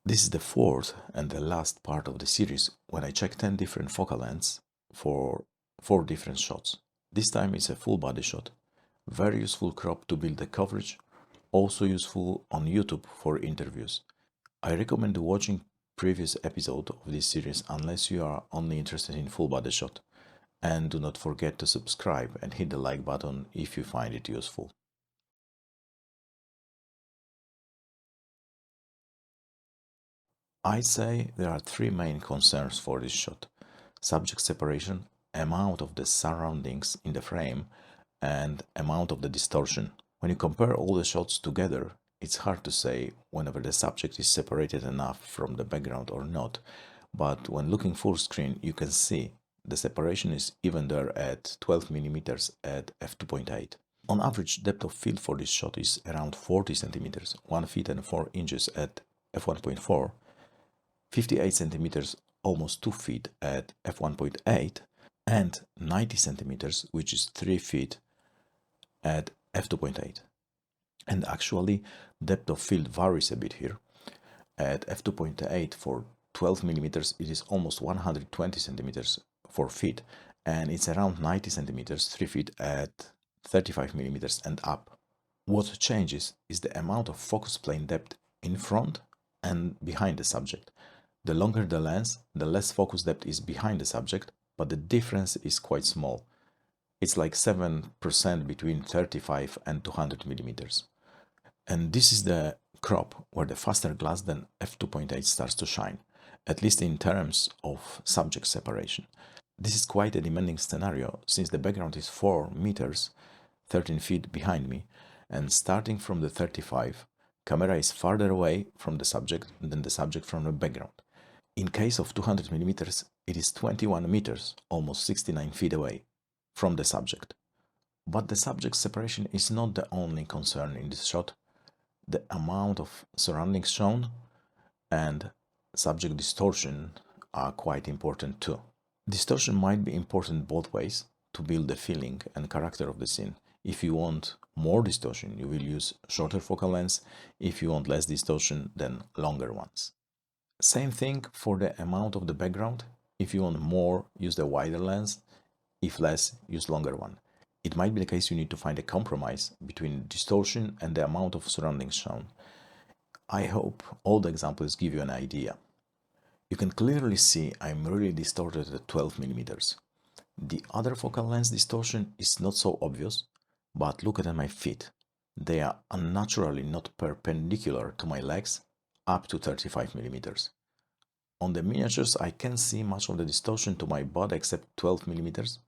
This is the fourth and the last part of the series when I check 10 different focal lengths for 4 different shots. This time it's a full body shot. Very useful crop to build the coverage, also useful on YouTube for interviews. I recommend watching previous episode of this series unless you are only interested in full body shot. And do not forget to subscribe and hit the like button if you find it useful. I say there are 3 main concerns for this shot: subject separation, amount of the surroundings in the frame, and amount of the distortion. When you compare all the shots together, it's hard to say whenever the subject is separated enough from the background or not, but when looking full screen you can see the separation is even there at 12 mm at f2.8. On average, depth of field for this shot is around 40 cm, 1 feet and 4 inches at f1.4, 58 centimeters, almost 2 feet at f1.8, and 90 centimeters, which is 3 feet at f2.8. And actually, depth of field varies a bit here. At f2.8 for 12 millimeters, it is almost 120 centimeters, 4 feet, and it's around 90 centimeters, 3 feet at 35 millimeters and up. What changes is the amount of focus plane depth in front and behind the subject. The longer the lens, the less focus depth is behind the subject, but the difference is quite small. It's like 7% between 35 and 200 millimeters. And this is the crop where the faster glass than f2.8 starts to shine, at least in terms of subject separation. This is quite a demanding scenario since the background is 4 meters, 13 feet behind me, and starting from the 35, camera is farther away from the subject than the subject from the background. In case of 200 millimeters, it is 21 meters, almost 69 feet away from the subject. But the subject separation is not the only concern in this shot. The amount of surroundings shown and subject distortion are quite important too. Distortion might be important both ways to build the feeling and character of the scene. If you want more distortion, you will use shorter focal lengths. If you want less distortion, then longer ones. Same thing for the amount of the background. If you want more, use the wider lens. If less, use longer one. It might be the case you need to find a compromise between distortion and the amount of surroundings shown. I hope all the examples give you an idea. You can clearly see I'm really distorted at 12 millimeters. The other focal length distortion is not so obvious, but look at my feet. They are unnaturally not perpendicular to my legs up to 35 millimeters. On the miniatures I can see much of the distortion to my body except 12 millimeters.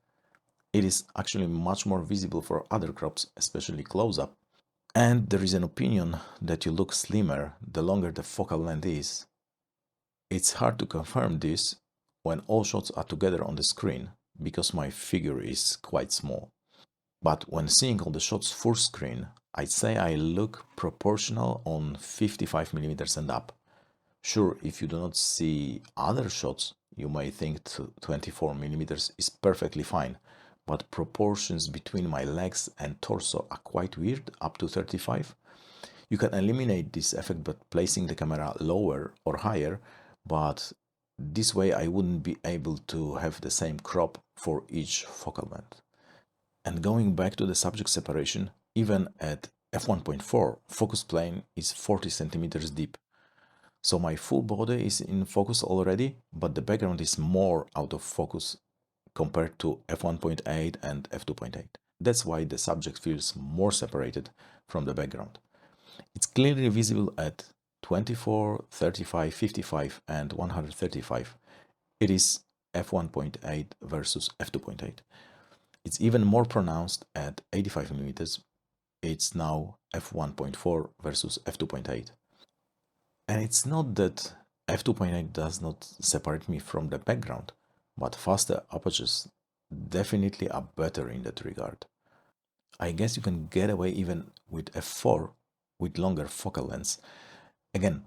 It is actually much more visible for other crops, especially close-up. And there is an opinion that you look slimmer the longer the focal length is. It's hard to confirm this when all shots are together on the screen, because my figure is quite small. But when seeing all the shots full screen, I'd say I look proportional on 55 millimeters and up. Sure, if you do not see other shots, you may think 24 millimeters is perfectly fine, but proportions between my legs and torso are quite weird up to 35. You can eliminate this effect by placing the camera lower or higher, but this way I wouldn't be able to have the same crop for each focal length. And going back to the subject separation, even at f1.4, focus plane is 40 centimeters deep. So my full body is in focus already, but the background is more out of focus compared to f1.8 and f2.8. That's why the subject feels more separated from the background. It's clearly visible at 24, 35, 55 and 135. It is f1.8 versus f2.8. It's even more pronounced at 85 millimeters. It's now f1.4 versus f2.8. And it's not that f2.8 does not separate me from the background, but faster apertures definitely are better in that regard. I guess you can get away even with f4 with longer focal lengths. Again,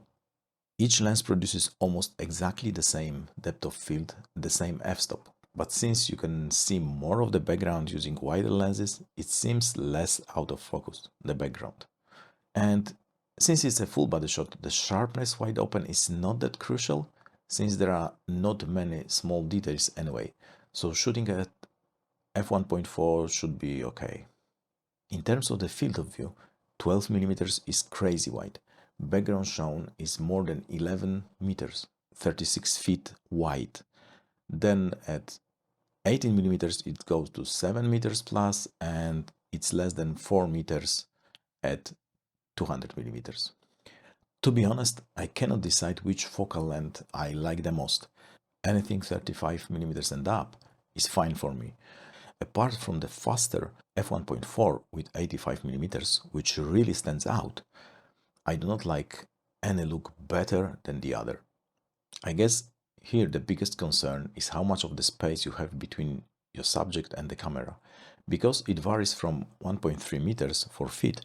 each lens produces almost exactly the same depth of field, the same f-stop. But since you can see more of the background using wider lenses, it seems less out of focus, the background. And Since it's a full body shot, the sharpness wide open is not that crucial, since there are not many small details anyway, so shooting at f1.4 should be okay. In terms of the field of view, 12mm is crazy wide. Background shown is more than 11 meters, 36 feet wide. Then at 18mm it goes to 7 meters plus, and it's less than 4 meters at 200mm. To be honest, I cannot decide which focal length I like the most. Anything 35mm and up is fine for me. Apart from the faster f1.4 with 85mm, which really stands out, I do not like any look better than the other. I guess here the biggest concern is how much of the space you have between your subject and the camera, because it varies from 1.3 meters 4 feet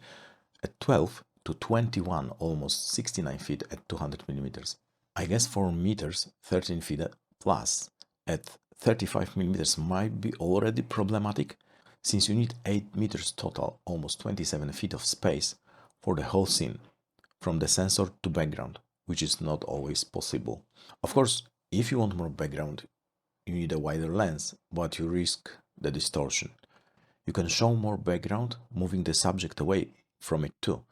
at 12 to 21, almost 69 feet at 200mm. I guess 4 meters 13 feet plus at 35mm might be already problematic, since you need 8 meters total, almost 27 feet of space for the whole scene, from the sensor to background, which is not always possible. Of course, if you want more background, you need a wider lens, but you risk the distortion. You can show more background, moving the subject away from it too.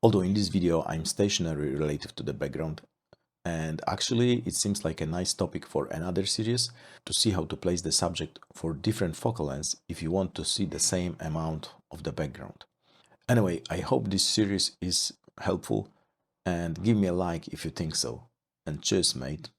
Although in this video I'm stationary relative to the background, and actually it seems like a nice topic for another series to see how to place the subject for different focal lengths if you want to see the same amount of the background. Anyway, I hope this series is helpful, and give me a like if you think so. And cheers, mate.